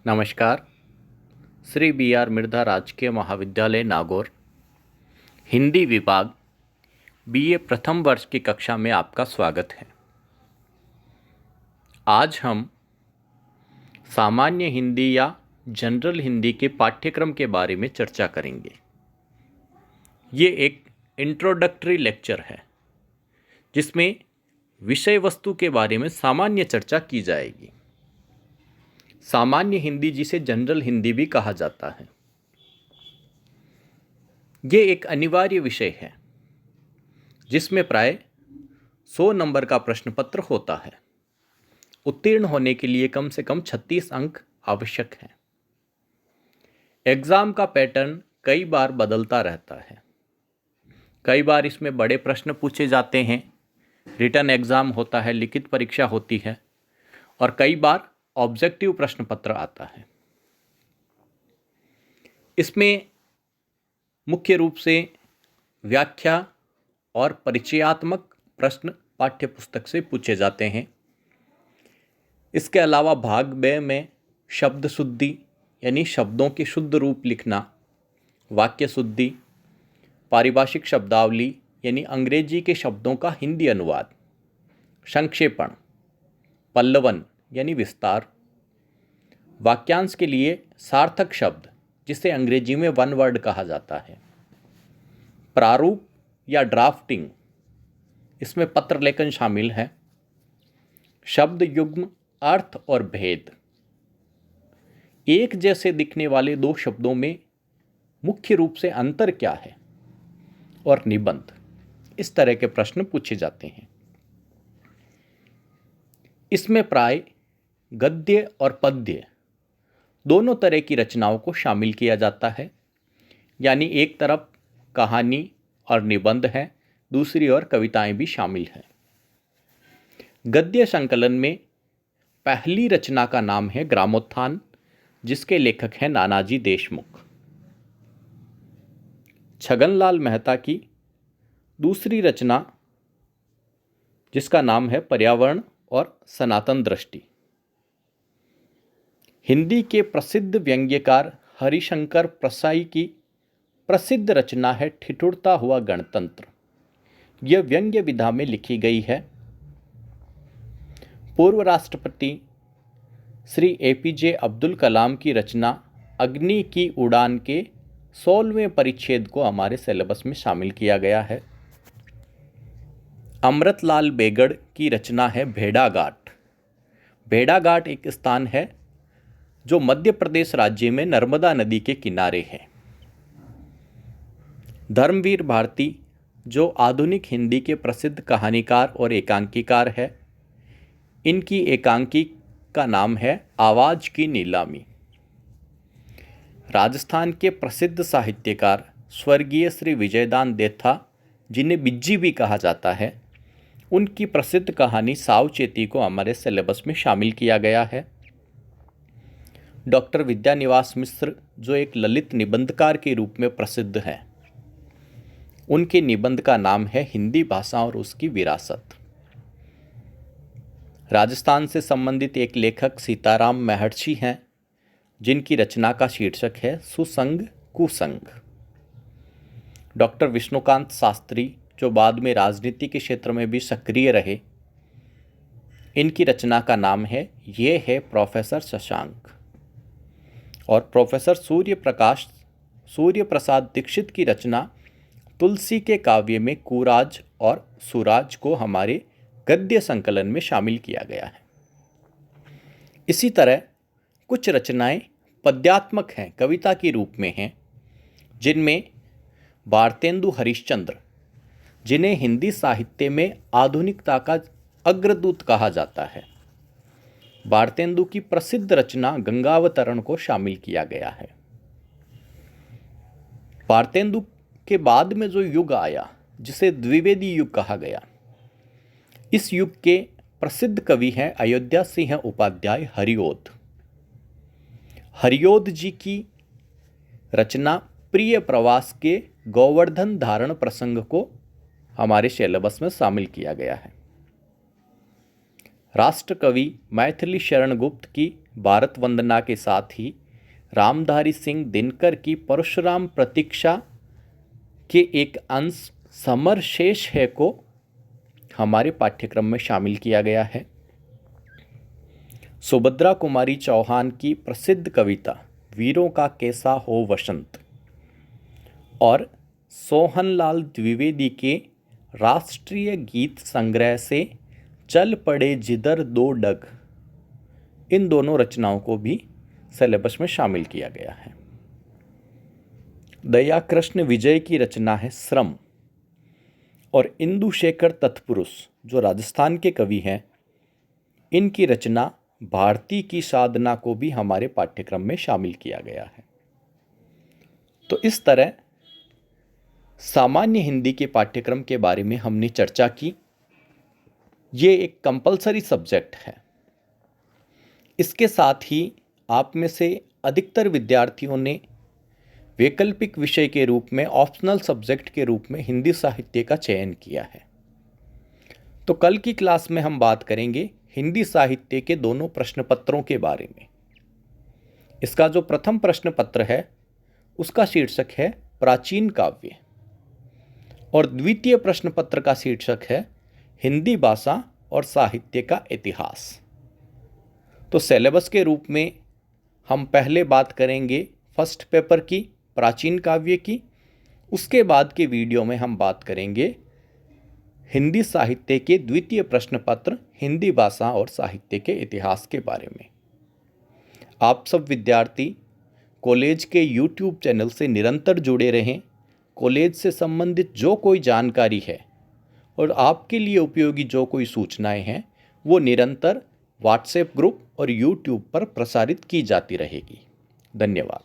नमस्कार। Shri B are Mirdha राजकीय महाविद्यालय नागौर हिंदी विभाग बीए प्रथम वर्ष की कक्षा में आपका स्वागत है। आज हम सामान्य हिंदी या जनरल हिंदी के पाठ्यक्रम के बारे में चर्चा करेंगे। ये एक इंट्रोडक्टरी लेक्चर है जिसमें विषय वस्तु के बारे में सामान्य चर्चा की जाएगी। सामान्य हिंदी जिसे जनरल हिंदी भी कहा जाता है, ये एक अनिवार्य विषय है जिसमें प्राय 100 नंबर का प्रश्न पत्र होता है। उत्तीर्ण होने के लिए कम से कम 36 अंक आवश्यक हैं। एग्ज़ाम का पैटर्न कई बार बदलता रहता है। कई बार इसमें बड़े प्रश्न पूछे जाते हैं, रिटन एग्ज़ाम होता है, लिखित परीक्षा होती है, और कई बार ऑब्जेक्टिव प्रश्न पत्र आता है। इसमें मुख्य रूप से व्याख्या और परिचयात्मक प्रश्न पाठ्यपुस्तक से पूछे जाते हैं। इसके अलावा भाग ब में शब्द शुद्धि यानी शब्दों के शुद्ध रूप लिखना, वाक्य शुद्धि, पारिभाषिक शब्दावली यानी अंग्रेजी के शब्दों का हिंदी अनुवाद, संक्षेपण, पल्लवन यानी विस्तार, वाक्यांश के लिए सार्थक शब्द जिसे अंग्रेजी में वन वर्ड कहा जाता है, प्रारूप या ड्राफ्टिंग, इसमें पत्र लेखन शामिल है, शब्द युग्म, अर्थ और भेद, एक जैसे दिखने वाले दो शब्दों में मुख्य रूप से अंतर क्या है, और निबंध। इस तरह के प्रश्न पूछे जाते हैं। इसमें प्राय गद्य और पद्य दोनों तरह की रचनाओं को शामिल किया जाता है, यानी एक तरफ कहानी और निबंध है, दूसरी ओर कविताएं भी शामिल हैं। गद्य संकलन में पहली रचना का नाम है ग्रामोत्थान, जिसके लेखक हैं नानाजी देशमुख। छगनलाल मेहता की दूसरी रचना जिसका नाम है पर्यावरण और सनातन दृष्टि। हिंदी के प्रसिद्ध व्यंग्यकार हरिशंकर प्रसाई की प्रसिद्ध रचना है ठिठुरता हुआ गणतंत्र। यह व्यंग्य विधा में लिखी गई है। पूर्व राष्ट्रपति श्री एपीजे अब्दुल कलाम की रचना अग्नि की उड़ान के 16वें परिच्छेद को हमारे सिलेबस में शामिल किया गया है। अमृतलाल बेगड़ की रचना है भेड़ाघाट। भेड़ाघाट एक स्थान है जो मध्य प्रदेश राज्य में नर्मदा नदी के किनारे है। धर्मवीर भारती जो आधुनिक हिंदी के प्रसिद्ध कहानीकार और एकांकीकार है, इनकी एकांकी का नाम है आवाज़ की नीलामी। राजस्थान के प्रसिद्ध साहित्यकार स्वर्गीय श्री विजयदान देथा, जिन्हें बिज्जी भी कहा जाता है, उनकी प्रसिद्ध कहानी सावचेती को हमारे सिलेबस में शामिल किया गया है। डॉक्टर विद्यानिवास मिश्र जो एक ललित निबंधकार के रूप में प्रसिद्ध हैं, उनके निबंध का नाम है हिंदी भाषा और उसकी विरासत। राजस्थान से संबंधित एक लेखक सीताराम महर्षि हैं, जिनकी रचना का शीर्षक है सुसंग कुसंग। डॉक्टर विष्णुकांत शास्त्री जो बाद में राजनीति के क्षेत्र में भी सक्रिय रहे, इनकी रचना का नाम है ये है प्रोफेसर शशांक। और प्रोफेसर सूर्य प्रसाद दीक्षित की रचना तुलसी के काव्य में कुराज और सुराज को हमारे गद्य संकलन में शामिल किया गया है। इसी तरह कुछ रचनाएं पद्यात्मक हैं, कविता के रूप में हैं, जिनमें भारतेंदु हरिश्चंद्र, जिन्हें हिंदी साहित्य में आधुनिकता का अग्रदूत कहा जाता है, भारतेंदु की प्रसिद्ध रचना गंगावतरण को शामिल किया गया है। भारतेंदु के बाद में जो युग आया, जिसे द्विवेदी युग कहा गया, इस युग के प्रसिद्ध कवि हैं अयोध्या सिंह उपाध्याय हरिओद। हरिओद जी की रचना प्रिय प्रवास के गोवर्धन धारण प्रसंग को हमारे सिलेबस में शामिल किया गया है। राष्ट्रकवि मैथिली शरण गुप्त की भारत वंदना के साथ ही रामधारी सिंह दिनकर की परशुराम प्रतीक्षा के एक अंश समर शेष है को हमारे पाठ्यक्रम में शामिल किया गया है। सुभद्रा कुमारी चौहान की प्रसिद्ध कविता वीरों का कैसा हो वसंत और सोहनलाल द्विवेदी के राष्ट्रीय गीत संग्रह से चल पड़े जिधर दो डग, इन दोनों रचनाओं को भी सिलेबस में शामिल किया गया है। दया कृष्ण विजय की रचना है श्रम और इंदु शेखर तत्पुरुष जो राजस्थान के कवि हैं, इनकी रचना भारती की साधना को भी हमारे पाठ्यक्रम में शामिल किया गया है। तो इस तरह सामान्य हिंदी के पाठ्यक्रम के बारे में हमने चर्चा की। ये एक कंपलसरी सब्जेक्ट है। इसके साथ ही आप में से अधिकतर विद्यार्थियों ने वैकल्पिक विषय के रूप में ऑप्शनल सब्जेक्ट के रूप में हिंदी साहित्य का चयन किया है। तो कल की क्लास में हम बात करेंगे हिंदी साहित्य के दोनों प्रश्न पत्रों के बारे में। इसका जो प्रथम प्रश्न पत्र है उसका शीर्षक है प्राचीन काव्य और द्वितीय प्रश्न पत्र का शीर्षक है हिंदी भाषा और साहित्य का इतिहास। तो सिलेबस के रूप में हम पहले बात करेंगे फर्स्ट पेपर की प्राचीन काव्य की, उसके बाद के वीडियो में हम बात करेंगे हिंदी साहित्य के द्वितीय प्रश्न पत्र हिंदी भाषा और साहित्य के इतिहास के बारे में। आप सब विद्यार्थी कॉलेज के YouTube चैनल से निरंतर जुड़े रहें। कॉलेज से संबंधित जो कोई जानकारी है और आपके लिए उपयोगी जो कोई सूचनाएं हैं वो निरंतर व्हाट्सएप ग्रुप और YouTube पर प्रसारित की जाती रहेगी। धन्यवाद।